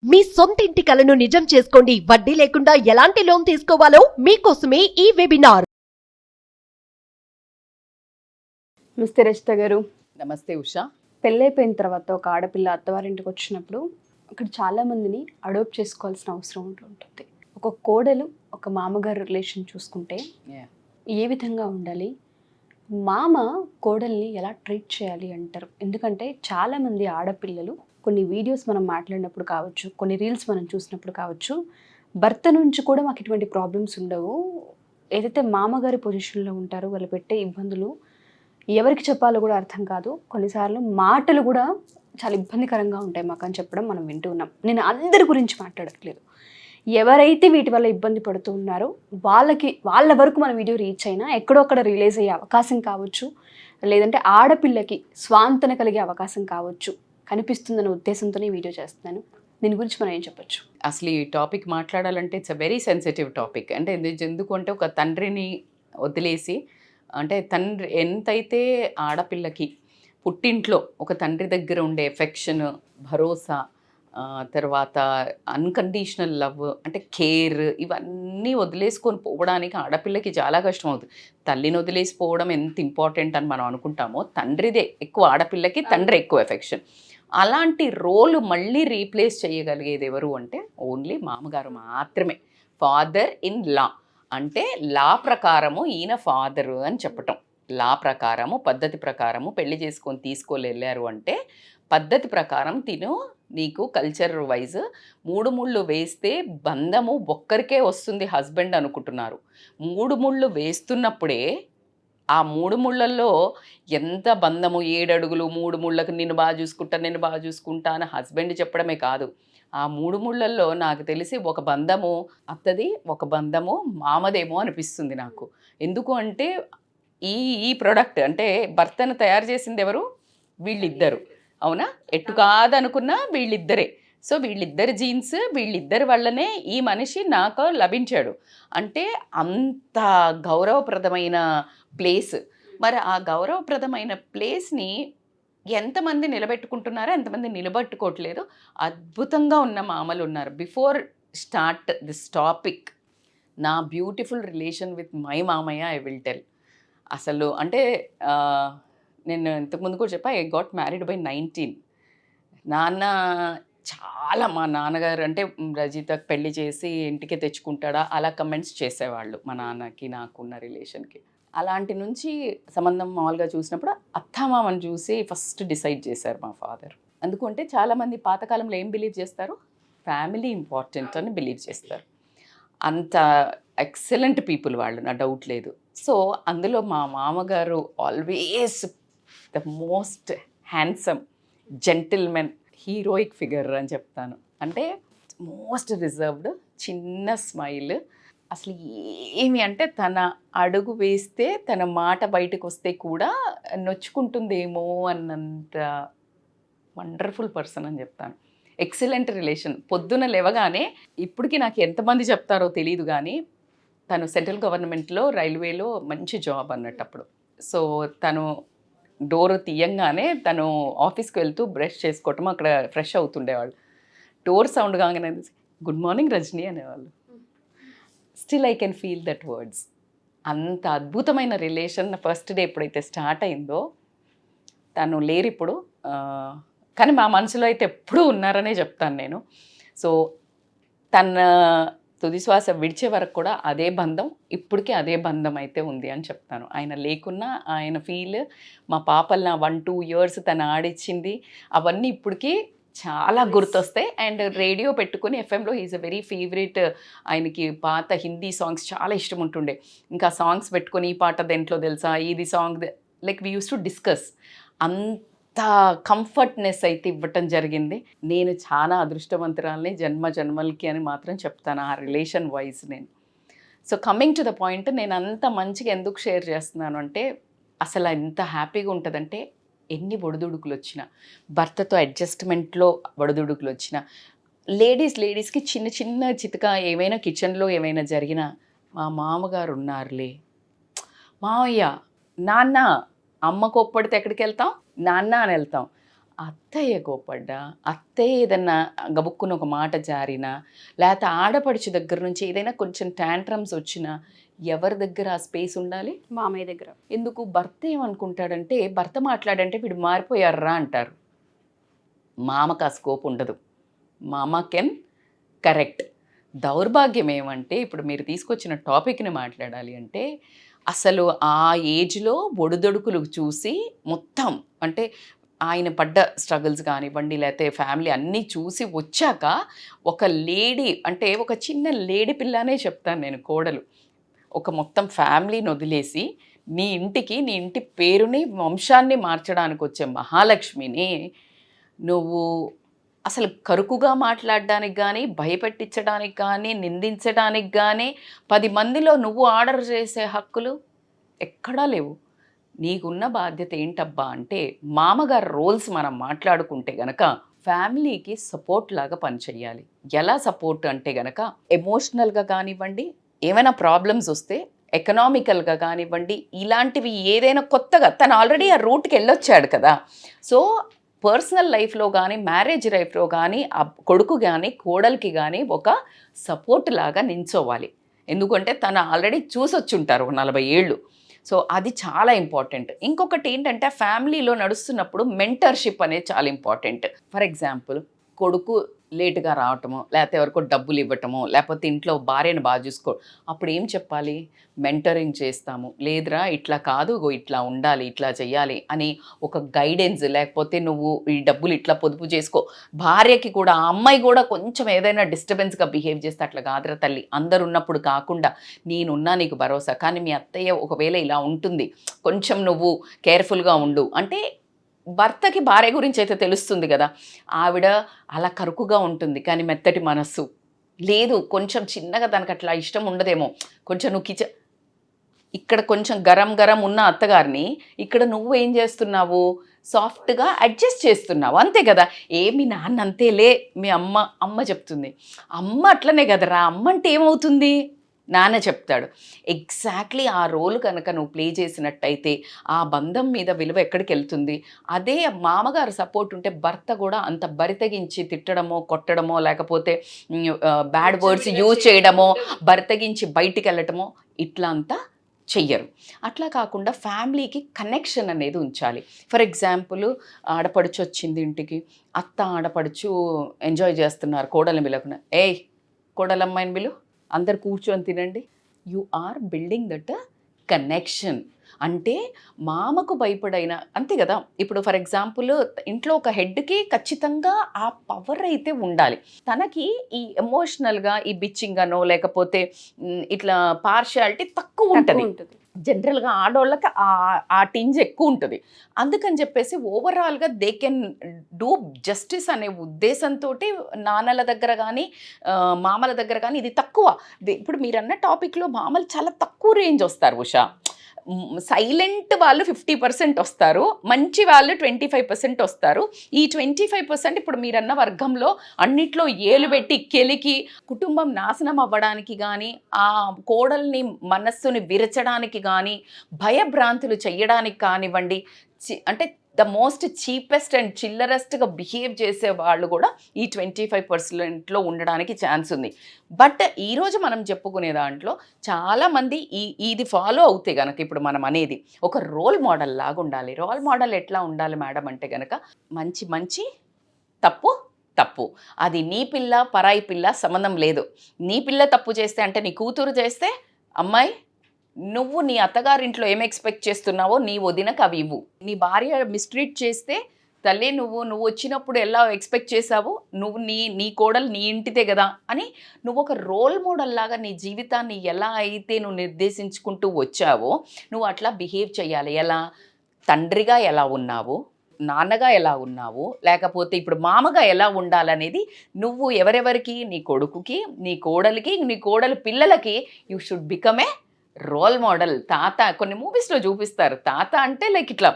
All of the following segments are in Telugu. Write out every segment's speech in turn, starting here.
మీ సొంత ఇంటి కలను నిజం చేసుకోండి. వడ్డీ లేకుండా ఎలాంటి లోన్ తీసుకోవాలో మీకోసమే ఈ వెబినార్. నమస్తే రచిత గారు. నమస్తే ఉషా. పెళ్ళైపోయిన తర్వాత ఒక ఆడపిల్ల అత్తవారింటికి వచ్చినప్పుడు అక్కడ చాలా మందిని అడాప్ట్ చేసుకోవాల్సిన అవసరం ఉంటుంది. ఒక కోడలు ఒక మామగారు రిలేషన్ చూసుకుంటే ఏ విధంగా ఉండాలి, మామ కోడల్ని ఎలా ట్రీట్ చేయాలి అంటారు? ఎందుకంటే చాలామంది ఆడపిల్లలు కొన్ని వీడియోస్ మనం మాట్లాడినప్పుడు కావచ్చు, కొన్ని రీల్స్ మనం చూసినప్పుడు కావచ్చు, భర్త నుంచి కూడా మాకు ఇటువంటి ప్రాబ్లమ్స్ ఉండవు, ఏదైతే మామగారి పొజిషన్లో ఉంటారో వాళ్ళు పెట్టే ఇబ్బందులు ఎవరికి చెప్పాలో కూడా అర్థం కాదు, కొన్నిసార్లు మాటలు కూడా చాలా ఇబ్బందికరంగా ఉంటాయి మాకు అని చెప్పడం మనం వింటూ ఉన్నాం. నేను అందరి గురించి మాట్లాడట్లేదు, ఎవరైతే వీటి వల్ల ఇబ్బంది పడుతూ ఉన్నారో వాళ్ళ వరకు మన వీడియో రీచ్ అయినా ఎక్కడో అక్కడ రిలీజ్ అయ్యే అవకాశం కావచ్చు, లేదంటే ఆడపిల్లకి స్వాంతన కలిగే అవకాశం కావచ్చు కనిపిస్తుందనే ఉద్దేశంతోనే వీడియో చేస్తున్నాను. దీని గురించి మనం ఏం చెప్పొచ్చు? అసలు ఈ టాపిక్ మాట్లాడాలంటే it's a very sensitive topic. అంటే ఎందుకంటే ఒక తండ్రిని వదిలేసి, అంటే తండ్రి ఎంతైతే ఆడపిల్లకి పుట్టింట్లో ఒక తండ్రి దగ్గర ఉండే ఎఫెక్షన్, భరోసా, తర్వాత అన్కండిషనల్ లవ్, అంటే కేర్, ఇవన్నీ వదిలేసుకొని పోవడానికి ఆడపిల్లకి చాలా కష్టం అవుతుంది. తల్లిని వదిలేసిపోవడం ఎంత ఇంపార్టెంట్ అని మనం అనుకుంటామో, తండ్రిదే ఎక్కువ, ఆడపిల్లకి తండ్రి ఎక్కువ ఎఫెక్షన్. అలాంటి రోలు మళ్ళీ రీప్లేస్ చేయగలిగేది ఎవరు అంటే ఓన్లీ మామగారు మాత్రమే. ఫాదర్ ఇన్ లా అంటే లా ప్రకారము ఈయన ఫాదరు అని చెప్పటం. లా ప్రకారము, పద్ధతి ప్రకారము పెళ్లి చేసుకొని వెళ్ళారు అంటే పద్ధతి ప్రకారం నీకు కల్చర్ వైజ్ 3 ముళ్ళు వేస్తే బంధము ఒక్కరికే వస్తుంది హస్బెండ్ అనుకుంటున్నారు. 3 ముళ్ళు వేస్తున్నప్పుడే ఆ 3 ముళ్ళల్లో ఎంత బంధము, 7 అడుగులు 3 ముళ్ళకు నేను బాగా చూసుకుంటా అని హస్బెండ్ చెప్పడమే కాదు, ఆ 3 ముళ్ళల్లో నాకు తెలిసి ఒక బంధము అత్తది, ఒక బంధము మామదేమో అనిపిస్తుంది నాకు. ఎందుకు అంటే ఈ ప్రోడక్ట్ అంటే భర్తను తయారు చేసింది ఎవరు? వీళ్ళిద్దరు. అవునా? ఎట్టు కాదనుకున్నా వీళ్ళిద్దరే. సో వీళ్ళిద్దరి జీన్స్, వీళ్ళిద్దరి వల్లనే ఈ మనిషి నాకు లభించాడు. అంటే అంత గౌరవప్రదమైన ప్లేస్. మరి ఆ గౌరవప్రదమైన ప్లేస్ని ఎంతమంది నిలబెట్టుకుంటున్నారో ఎంతమంది నిలబెట్టుకోవట్లేదు. అద్భుతంగా ఉన్న మామలు ఉన్నారు. బిఫోర్ స్టార్ట్ దిస్ టాపిక్, నా బ్యూటిఫుల్ రిలేషన్ విత్ మై మామయ్య ఐ విల్ టెల్. అసలు అంటే నేను ఇంతకుముందు కూడా చెప్పా, ఐ గాట్ మ్యారీడ్ బై 19. నాన్న చాలా, మా నాన్నగారు అంటే రజితకు పెళ్లి చేసి ఇంటికి తెచ్చుకుంటాడా అలా కమెంట్స్ చేసేవాళ్ళు మా నాన్నకి నాకున్న రిలేషన్కి. అలాంటి నుంచి సంబంధం మామూలుగా చూసినప్పుడు అత్తామామని చూసి ఫస్ట్ డిసైడ్ చేశారు మా ఫాదర్. ఎందుకంటే చాలామంది పాతకాలంలో ఏం బిలీవ్ చేస్తారు? ఫ్యామిలీ ఇంపార్టెంట్ అని బిలీవ్ చేస్తారు. అంత ఎక్సలెంట్ పీపుల్ వాళ్ళు, నా డౌట్ లేదు. సో అందులో మా మామగారు always the most handsome, gentlemen, heroic figure అని చెప్తాను. అంటే మోస్ట్ రిజర్వ్డ్, చిన్న స్మైల్. అసలు ఏమి అంటే తన అడుగు వేస్తే తన మాట బయటకు వస్తే కూడా నొచ్చుకుంటుందేమో అన్నంత వండర్ఫుల్ పర్సన్ అని చెప్తాను. Excellent relation. పొద్దున లేవగానే, ఇప్పటికీ నాకు ఎంతమంది చెప్తారో తెలియదు కానీ, తను సెంట్రల్ గవర్నమెంట్లో రైల్వేలో మంచి జాబ్ అన్నట్టప్పుడు. సో తను డోర్ తీయంగానే తను ఆఫీస్కి వెళ్తూ బ్రష్ చేసుకోవటం, అక్కడ ఫ్రెష్ అవుతుండేవాళ్ళు. డోర్ సౌండ్ కాగానే గుడ్ మార్నింగ్ రజనీ అనేవాళ్ళు. Still I can feel that words. అంత అద్భుతమైన రిలేషన్. ఫస్ట్ డే ఎప్పుడైతే స్టార్ట్ అయిందో, తను లేరు ఇప్పుడు, కానీ మా మనసులో అయితే ఎప్పుడూ ఉన్నారనే చెప్తాను నేను. సో తన తుదిశ్వాస విడిచే వరకు కూడా అదే బంధం, ఇప్పటికీ అదే బంధం అయితే ఉంది అని చెప్తాను. ఆయన లేకున్నా ఆయన ఫీల్, మా పాపల్ని 1-2 ఇయర్స్ తను ఆడిచ్చింది, అవన్నీ ఇప్పటికీ చాలా గుర్తొస్తాయి. అండ్ రేడియో పెట్టుకుని ఎఫ్ఎంలో ఈజ్ అ వెరీ ఫేవరెట్. ఆయనకి పాత హిందీ సాంగ్స్ చాలా ఇష్టం ఉంటుండే. ఇంకా సాంగ్స్ పెట్టుకొని ఈ పాట దేంట్లో తెలుసా, ఇది song, like we use to discuss. అంత కంఫర్ట్నెస్ అయితే ఇవ్వటం జరిగింది. నేను చాలా అదృష్టవంతురాలని జన్మలకి అని మాత్రం చెప్తాను ఆ రిలేషన్ వైజ్ నేను. So coming to the point, నేను అంత మంచిగా ఎందుకు షేర్ చేస్తున్నాను అంటే, అసలు ఎంత హ్యాపీగా ఉంటుందంటే, ఎన్ని ఒడిదుడుకులు వచ్చినా, భర్తతో అడ్జస్ట్మెంట్లో ఒడిదుడుకులు వచ్చినా, లేడీస్కి చిన్న చిన్న చితక ఏమైనా కిచెన్లో ఏమైనా జరిగినా, మా మామగారు ఉన్నారులే, మావయ్య, నాన్న, అమ్మ కోప్పడితే ఎక్కడికి వెళ్తాం? నాన్న అని వెళ్తాం. అత్తయ్య కోపడ్డా, అత్తయ్య ఏదన్నా గబుక్కున ఒక మాట జారినా, లేకపోతే ఆడపడుచు దగ్గర నుంచి ఏదైనా కొంచెం ట్యాంట్రమ్స్ వచ్చినా ఎవరి దగ్గర ఆ స్పేస్ ఉండాలి? మామయ్య దగ్గర. ఎందుకు? భర్త ఏమనుకుంటాడంటే, భర్త మాట్లాడంటే వీడు మారిపోయారా అంటారు. మామకు ఆ స్కోప్ ఉండదు. మామ కెన్ కరెక్ట్. దౌర్భాగ్యం ఏమంటే, ఇప్పుడు మీరు తీసుకొచ్చిన టాపిక్ని మాట్లాడాలి అంటే, అసలు ఆ ఏజ్లో ఒడిదొడుకులు చూసి మొత్తం అంటే ఆయన పడ్డ స్ట్రగుల్స్ కానివ్వండి, లేకపోతే ఫ్యామిలీ అన్నీ చూసి వచ్చాక ఒక లేడీ అంటే ఒక చిన్న లేడీ పిల్లనే చెప్తాను నేను, కోడలు ఒక మొత్తం ఫ్యామిలీని వదిలేసి నీ ఇంటికి, నీ ఇంటి పేరుని వంశాన్ని మార్చడానికి వచ్చే మహాలక్ష్మిని నువ్వు అసలు కరుకుగా మాట్లాడడానికి కానీ, భయపెట్టించడానికి కానీ, నిందించడానికి కానీ 10 మందిలో నువ్వు ఆర్డర్ చేసే హక్కులు ఎక్కడా లేవు. నీకున్న బాధ్యత ఏంటబ్బా అంటే, మామగారు రోల్స్ మనం మాట్లాడుకుంటే గనక ఫ్యామిలీకి సపోర్ట్ లాగా పనిచేయాలి. ఎలా సపోర్ట్ అంటే గనక ఎమోషనల్గా కానివ్వండి, ఏమైనా ప్రాబ్లమ్స్ వస్తే ఎకనామికల్గా కానివ్వండి, ఇలాంటివి ఏదైనా కొత్తగా తను ఆల్రెడీ ఆ రూట్కి వెళ్ళొచ్చాడు కదా. సో పర్సనల్ లైఫ్లో కానీ, మ్యారేజ్ లైఫ్లో కానీ ఆ కొడుకు కానీ, కోడలికి కానీ ఒక సపోర్ట్ లాగా నించోవాలి. ఎందుకంటే తను ఆల్రెడీ చూసొచ్చుంటారు 40 ఏళ్ళు. సో అది చాలా ఇంపార్టెంట్. ఇంకొకటి ఏంటంటే, ఫ్యామిలీలో నడుస్తున్నప్పుడు మెంటర్షిప్ అనేది చాలా ఇంపార్టెంట్. ఫర్ ఎగ్జాంపుల్, కొడుకు లేటుగా రావటమో, లేకపోతే ఎవరికో డబ్బులు ఇవ్వటమో, లేకపోతే ఇంట్లో భార్యను బాగా చూసుకో, అప్పుడు ఏం చెప్పాలి? మెంటరింగ్ చేస్తాము. లేదురా ఇట్లా కాదు, ఇట్లా ఉండాలి, ఇట్లా చేయాలి అని ఒక గైడెన్స్, లేకపోతే నువ్వు ఈ డబ్బులు ఇట్లా పొదుపు చేసుకో. భార్యకి కూడా, ఆ అమ్మాయి కూడా కొంచెం ఏదైనా డిస్టర్బెన్స్గా బిహేవ్ చేస్తే, అట్లా కాదురా తల్లి, అందరు ఉన్నప్పుడు కాకుండా నేనున్నా నీకు భరోసా, కానీ మీ అత్తయ్య ఒకవేళ ఇలా ఉంటుంది, కొంచెం నువ్వు కేర్ఫుల్గా ఉండు అంటే, భర్తకి భార్య గురించి అయితే తెలుస్తుంది కదా. ఆవిడ అలా కరుకుగా ఉంటుంది కానీ మెత్తటి మనస్సు లేదు, కొంచెం చిన్నగా తనకు అట్లా ఇష్టం ఉండదేమో, కొంచెం నువ్వు ఇక్కడ కొంచెం గరం ఉన్న అత్తగారిని ఇక్కడ నువ్వు ఏం చేస్తున్నావు? సాఫ్ట్గా అడ్జస్ట్ చేస్తున్నావు, అంతే కదా. ఏమి నాన్న అంతేలే, మీ అమ్మ చెప్తుంది. అమ్మ అట్లనే కదరా, అమ్మ అంటే ఏమవుతుంది? నాన్న చెప్తాడు. ఎగ్జాక్ట్లీ ఆ రోల్ కనుక నువ్వు ప్లే చేసినట్టయితే ఆ బంధం మీద విలువ ఎక్కడికి వెళ్తుంది? అదే మామగారు సపోర్ట్ ఉంటే భర్త కూడా అంత బరితగించి తిట్టడమో, కొట్టడమో, లేకపోతే బ్యాడ్ వర్డ్స్ యూజ్ చేయడమో, బరితగించి బయటికి వెళ్ళటమో ఇట్లా అంతా చెయ్యరు. అట్లా కాకుండా ఫ్యామిలీకి కనెక్షన్ అనేది ఉంచాలి. ఫర్ ఎగ్జాంపుల్, ఆడపడుచు వచ్చింది ఇంటికి, అత్త ఆడపడుచు ఎంజాయ్ చేస్తున్నారు, కోడలు పిలవకుండా, ఏయ్ కోడలమ్మాయిని పిలు, అందరు కూర్చొని తినండి. You are building that connection. అంటే మామకు భయపడైనా అంతే కదా. ఇప్పుడు ఫర్ ఎగ్జాంపుల్, ఇంట్లో ఒక హెడ్కి ఖచ్చితంగా ఆ పవర్ అయితే ఉండాలి. తనకి ఈ ఎమోషనల్గా ఈ బిచ్చింగ్ అనో, లేకపోతే ఇట్లా పార్షియాలిటీ తక్కువ ఉంటుంది. జనరల్గా ఆడవాళ్ళకి ఆ టింజ్ ఎక్కువ ఉంటుంది. అందుకని చెప్పేసి ఓవరాల్గా దే కెన్ డూ జస్టిస్ అనే ఉద్దేశంతో నాన్నల దగ్గర కానీ, మామల దగ్గర కానీ ఇది తక్కువ. ఇప్పుడు మీరు అన్న టాపిక్లో మామలు చాలా తక్కువ రేంజ్ వస్తారు ఉషా. సైలెంట్ వాళ్ళు 50% వస్తారు, మంచి వాళ్ళు 25% వస్తారు. ఈ 25% ఇప్పుడు మీరన్న వర్గంలో అన్నిట్లో ఏలు పెట్టి కెలికి కుటుంబం నాశనం అవ్వడానికి కానీ, ఆ కోడల్ని మనస్సుని విరచడానికి కానీ, భయభ్రాంతులు చెయ్యడానికి కానివ్వండి, అంటే ద మోస్ట్ చీపెస్ట్ అండ్ చిల్లరెస్ట్గా బిహేవ్ చేసే వాళ్ళు కూడా ఈ 25%లో ఉండడానికి ఛాన్స్ ఉంది. బట్ ఈరోజు మనం చెప్పుకునే దాంట్లో చాలామంది ఇది ఫాలో అవుతే కనుక, ఇప్పుడు మనం అనేది ఒక రోల్ మోడల్ లాగా ఉండాలి. రోల్ మోడల్ ఎట్లా ఉండాలి మేడం అంటే కనుక, మంచి తప్పు, అది నీ పిల్ల పరాయి పిల్ల సంబంధం లేదు. నీ పిల్ల తప్పు చేస్తే అంటే, నీ కూతురు చేస్తే, అమ్మాయి నువ్వు నీ అత్తగారింట్లో ఏం ఎక్స్పెక్ట్ చేస్తున్నావో నీ వదినకు అవి ఇవ్వు. నీ భార్య మిస్ట్రీట్ చేస్తే, తల్లి నువ్వు వచ్చినప్పుడు ఎలా ఎక్స్పెక్ట్ చేసావు, నువ్వు నీ కోడలు నీ ఇంటితే కదా అని నువ్వు ఒక రోల్ మోడల్ లాగా నీ జీవితాన్ని ఎలా అయితే నువ్వు నిర్దేశించుకుంటూ వచ్చావో నువ్వు అట్లా బిహేవ్ చేయాలి. ఎలా? తండ్రిగా ఎలా ఉన్నావు, నాన్నగా ఎలా ఉన్నావు, లేకపోతే ఇప్పుడు మామగా ఎలా ఉండాలనేది నువ్వు ఎవరెవరికి, నీ కొడుకుకి, నీ కోడలికి, నీ కోడలి పిల్లలకి you should become a role model. తాత కొన్ని మూవీస్లో చూపిస్తారు, తాత అంటే లైక్ ఇట్లా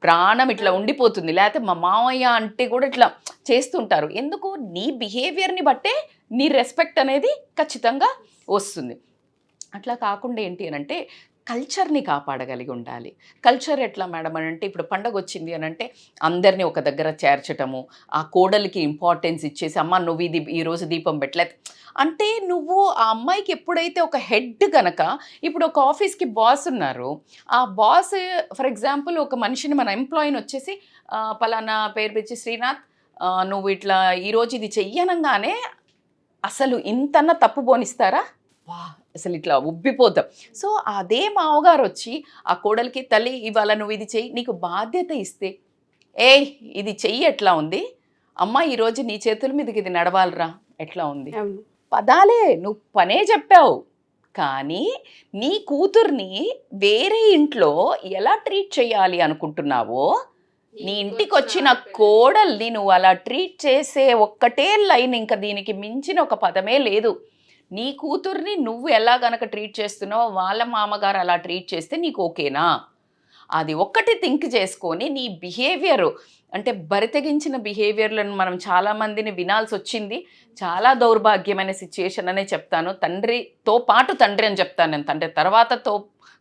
ప్రాణం ఇట్లా ఉండిపోతుంది, లేకపోతే మా మామయ్య అంటే కూడా ఇట్లా చేస్తుంటారు. ఎందుకు? నీ బిహేవియర్ని బట్టే నీ రెస్పెక్ట్ అనేది ఖచ్చితంగా వస్తుంది. అట్లా కాకుండా ఏంటి అని అంటే, కల్చర్ని కాపాడగలిగి ఉండాలి. కల్చర్ ఎట్లా మేడం అని అంటే, ఇప్పుడు పండగ వచ్చింది అని అంటే అందరినీ ఒక దగ్గర చేర్చటము, ఆ కోడలికి ఇంపార్టెన్స్ ఇచ్చేసి అమ్మ నువ్వు ఇది ఈరోజు దీపం పెట్టలేదు అంటే, నువ్వు ఆ అమ్మాయికి ఎప్పుడైతే ఒక హెడ్ గనక, ఇప్పుడు ఒక ఆఫీస్కి బాస్ ఉన్నారు, ఆ బాస్ ఫర్ ఎగ్జాంపుల్ ఒక మనిషిని మన ఎంప్లాయీని వచ్చేసి పలానా పేరు పిలిచి శ్రీనాథ్ నువ్వు ఇట్లా ఈరోజు ఇది చెయ్యనంగానే అసలు ఇంతన్నా తప్పు పోనిస్తారా? వా అసలు ఇట్లా ఉబ్బిపోతాం. సో అదే మామగారు వచ్చి ఆ కోడలికి తల్లి ఇవాళ నువ్వు ఇది చెయ్యి, నీకు బాధ్యత ఇస్తే ఏయ్ ఇది చెయ్యి ఎట్లా ఉంది, అమ్మ ఈరోజు నీ చేతుల మీదకి ఇది నడవాలరా ఎట్లా ఉంది, పదాలే నువ్వు పనే చెప్పావు, కానీ నీ కూతుర్ని వేరే ఇంట్లో ఎలా ట్రీట్ చేయాలి అనుకుంటున్నావో, నీ ఇంటికి వచ్చిన కోడల్ని నువ్వు అలా ట్రీట్ చేసే ఒక్కటే లైన్, ఇంకా దీనికి మించిన ఒక పదమే లేదు. నీ కూతుర్ని నువ్వు ఎలా గనక ట్రీట్ చేస్తున్నావో వాళ్ళ మామగారు అలా ట్రీట్ చేస్తే నీకు ఓకేనా? అది ఒక్కటి థింక్ చేసుకొని నీ బిహేవియరు అంటే బరితెగించిన బిహేవియర్లను మనం చాలామందిని వినాల్సి వచ్చింది. చాలా దౌర్భాగ్యమైన సిచ్యుయేషన్ అనే చెప్తాను. తండ్రితో పాటు తండ్రి అని చెప్తాను నేను, తండ్రి తర్వాతతో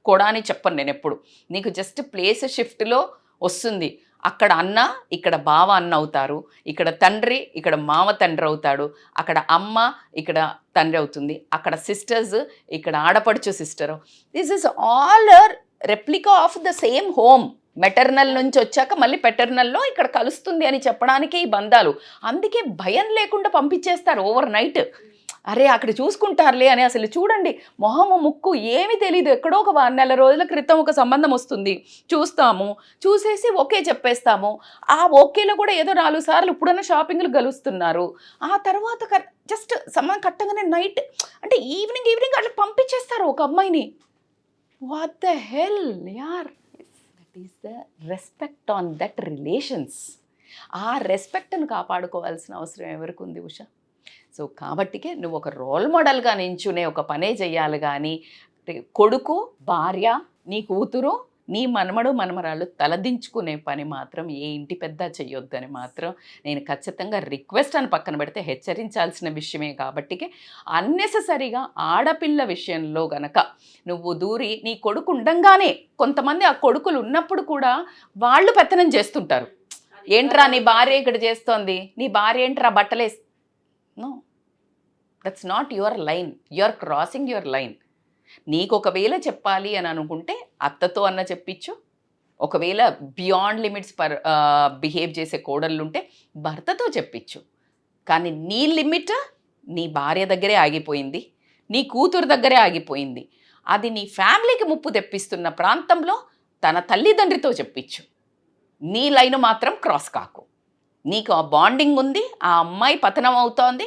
కూడా అని చెప్పను నేను ఎప్పుడు. నీకు జస్ట్ ప్లేస్ షిఫ్ట్లో వస్తుంది. అక్కడ అన్న ఇక్కడ బావ అన్న అవుతారు, ఇక్కడ తండ్రి ఇక్కడ మామ తండ్రి అవుతాడు, అక్కడ అమ్మ ఇక్కడ తండ్రి అవుతుంది, అక్కడ సిస్టర్స్ ఇక్కడ ఆడపడుచు sister. This is all replica of the same home. Maternal నుంచి వచ్చాక మళ్ళీ పెటర్నల్లో ఇక్కడ కలుస్తుంది అని చెప్పడానికే ఈ బంధాలు. అందుకే భయం లేకుండా పంపించేస్తారు ఓవర్ నైట్. అరే అక్కడ చూసుకుంటారులే అని. అసలు చూడండి మొహము ముక్కు ఏమీ తెలీదు, ఎక్కడో ఒక నెల రోజుల క్రితం ఒక సంబంధం వస్తుంది, చూస్తాము, చూసేసి ఓకే చెప్పేస్తాము. ఆ ఓకేలో కూడా ఏదో 4 సార్లు ఇప్పుడన్నా షాపింగ్లు గలుస్తున్నారు. ఆ తర్వాత జస్ట్ సంబంధం కట్టగానే నైట్ అంటే ఈవినింగ్ అట్లా పంపించేస్తారు ఒక అమ్మాయిని. వాట్ ద హెల్ యార్, that is the respect on that relations. ఆ రెస్పెక్ట్ను కాపాడుకోవాల్సిన అవసరం ఎవరికి ఉంది ఉషా? సో కాబట్టికే నువ్వు ఒక రోల్ మోడల్గా నించునే ఒక పనే చెయ్యాలి, కానీ కొడుకు భార్య నీ కూతురు నీ మనమడు మనమరాళ్ళు తలదించుకునే పని మాత్రం ఏ ఇంటి పెద్ద చెయ్యొద్దని మాత్రం నేను ఖచ్చితంగా రిక్వెస్ట్ అని పక్కన పెడితే హెచ్చరించాల్సిన విషయమే. కాబట్టికే అన్నెసెసరీగా ఆడపిల్ల విషయంలో గనక నువ్వు దూరి, నీ కొడుకు ఉండంగానే కొంతమంది ఆ కొడుకులు ఉన్నప్పుడు కూడా వాళ్ళు పెత్తనం చేస్తుంటారు. ఏంట్రా నీ భార్య ఇక్కడ చేస్తోంది, నీ భార్య ఏంట్రా బట్టలేసి. No, that's not your line, your crossing your line. నీకు ఒకవేళ చెప్పాలి అని అనుకుంటే అత్తతో అన్న చెప్పించు, ఒకవేళ బియాండ్ లిమిట్స్ బిహేవ్ చేసే కోడళ్ళుంటే భర్తతో చెప్పించు. కానీ నీ లిమిట్ నీ భార్య దగ్గరే ఆగిపోయింది, నీ కూతురు దగ్గరే ఆగిపోయింది. అది నీ ఫ్యామిలీకి ముప్పు తెప్పిస్తున్న ప్రాంతంలో తన తల్లిదండ్రితో చెప్పించు. నీ లైన్ మాత్రం క్రాస్ కాకు. నీకు ఆ బాండింగ్ ఉంది, ఆ అమ్మాయి పతనం అవుతోంది,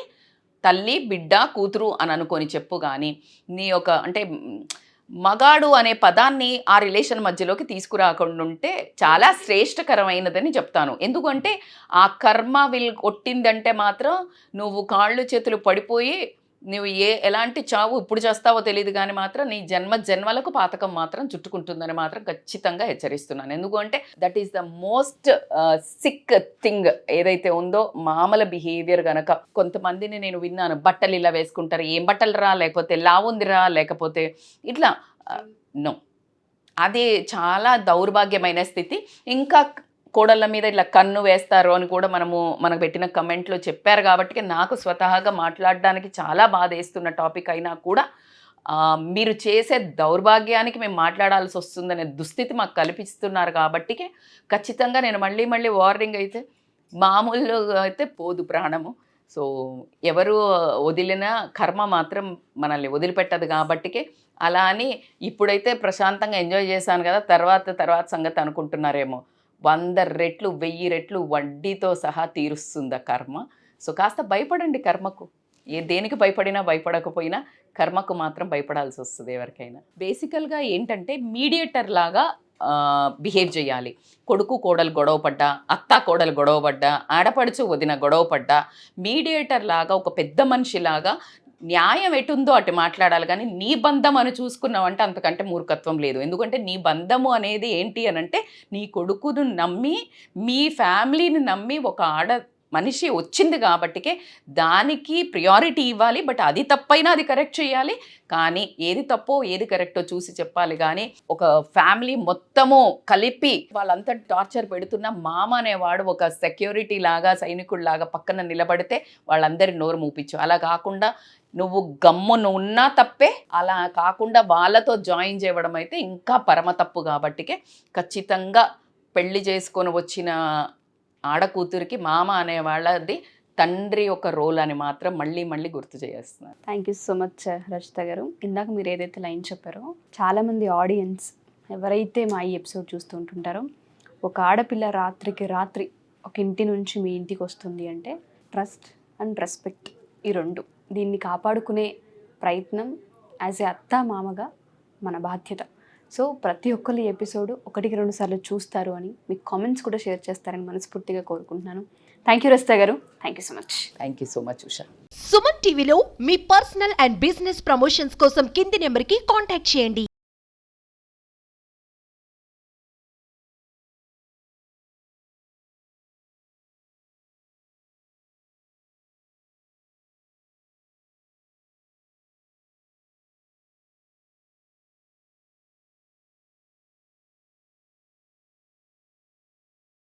తల్లి బిడ్డ కూతురు అని అనుకొని చెప్పు. కానీ నీ ఒక అంటే మగాడు అనే పదాన్ని ఆ రిలేషన్ మధ్యలోకి తీసుకురాకుండా ఉంటే చాలా శ్రేష్టకరమైనదని చెప్తాను. ఎందుకంటే ఆ కర్మ కొట్టిందంటే మాత్రం నువ్వు కాళ్ళు చేతులు పడిపోయి నువ్వు ఎలాంటి చావు ఇప్పుడు చేస్తావో తెలియదు, కానీ మాత్రం నీ జన్మలకు పాతకం మాత్రం చుట్టుకుంటుందని మాత్రం ఖచ్చితంగా హెచ్చరిస్తున్నాను. ఎందుకంటే that is the most sick thing ఏదైతే ఉందో మామల బిహేవియర్ గనక. కొంతమందిని నేను విన్నాను, బట్టలు ఇలా వేసుకుంటారు, ఏం బట్టలు రా, లేకపోతే లావుందిరా, లేకపోతే ఇట్లా. నో, అది చాలా దౌర్భాగ్యమైన స్థితి. ఇంకా కోడళ్ళ మీద ఇలా కన్ను వేస్తారు అని కూడా మనకు పెట్టిన కమెంట్లో చెప్పారు. కాబట్టి నాకు స్వతహాగా మాట్లాడడానికి చాలా బాధ వేస్తున్న టాపిక్ అయినా కూడా మీరు చేసే దౌర్భాగ్యానికి మేము మాట్లాడాల్సి వస్తుందనే దుస్థితి మాకు కల్పిస్తున్నారు. కాబట్టి ఖచ్చితంగా నేను మళ్ళీ వార్నింగ్ అయితే, మామూలుగా అయితే పోదు ప్రాణము. సో ఎవరు వదిలిన కర్మ మాత్రం మనల్ని వదిలిపెట్టదు. కాబట్టికే అలా అని ఇప్పుడైతే ప్రశాంతంగా ఎంజాయ్ చేశాను కదా, తర్వాత సంగతి అనుకుంటున్నారేమో. 100 రెట్లు 1000 రెట్లు వడ్డీతో సహా తీరుస్తుంది ఆ కర్మ. సో కాస్త భయపడండి కర్మకు. దేనికి భయపడినా భయపడకపోయినా కర్మకు మాత్రం భయపడాల్సి వస్తుంది ఎవరికైనా. బేసికల్గా ఏంటంటే మీడియేటర్ లాగా బిహేవ్ చేయాలి. కొడుకు కోడలు గొడవపడ్డా, అత్త కోడలు గొడవపడ్డా, ఆడపడుచు వదిన గొడవపడ్డా, మీడియేటర్ లాగా ఒక పెద్ద మనిషిలాగా న్యాయం ఎటుందో అటు మాట్లాడాలి. కానీ నీ బంధం అని చూసుకున్నావంటే అంతకంటే మూర్ఖత్వం లేదు. ఎందుకంటే నీ బంధము అనేది ఏంటి అని అంటే, నీ కొడుకును నమ్మి మీ ఫ్యామిలీని నమ్మి ఒక మనిషి వచ్చింది కాబట్టికే దానికి ప్రియారిటీ ఇవ్వాలి. బట్ అది తప్పైనా అది కరెక్ట్ చేయాలి. కానీ ఏది తప్పో ఏది కరెక్టో చూసి చెప్పాలి. కానీ ఒక ఫ్యామిలీ మొత్తము కలిపి వాళ్ళంతా టార్చర్ పెడుతున్న మామ అనేవాడు ఒక సెక్యూరిటీ లాగా సైనికుడిలాగా పక్కన నిలబడితే వాళ్ళందరి నోరు మూపించు. అలా కాకుండా నువ్వు గమ్మున ఉన్నా తప్పే, అలా కాకుండా వాళ్ళతో జాయిన్ చేయడం అయితే ఇంకా పరమ తప్పు. కాబట్టికే ఖచ్చితంగా పెళ్లి చేసుకొని వచ్చిన ఆడకూతురికి మామ అనే వాళ్ళది తండ్రి ఒక రోల్ అని మాత్రం మళ్ళీ మళ్ళీ గుర్తు చేస్తున్నారు. Thank you so much Rachitha గారు. ఇందాక మీరు ఏదైతే లైన్ చెప్పారో, చాలామంది ఆడియన్స్ ఎవరైతే మా ఈ ఎపిసోడ్ చూస్తూ ఉంటుంటారో, ఒక ఆడపిల్ల రాత్రికి రాత్రి ఒక ఇంటి నుంచి మీ ఇంటికి వస్తుంది అంటే ట్రస్ట్ అండ్ రెస్పెక్ట్, ఈ రెండు, దీన్ని కాపాడుకునే ప్రయత్నం యాజ్ ఏ అత్త మామగా మన బాధ్యత. సో ప్రతి ఒక్కరు ఈ ఎపిసోడ్ 1-2 సార్లు చూస్తారు అని, మీకు కామెంట్స్ కూడా షేర్ చేస్తారని మనస్ఫూర్తిగా కోరుకుంటున్నాను. థ్యాంక్ యూ రచిత గారు. Thank you so much. Thank you so much Usha. Suman టీవీలో మీ పర్సనల్ అండ్ బిజినెస్ ప్రమోషన్స్ కోసం కింది నెంబర్కి కాంటాక్ట్ చేయండి.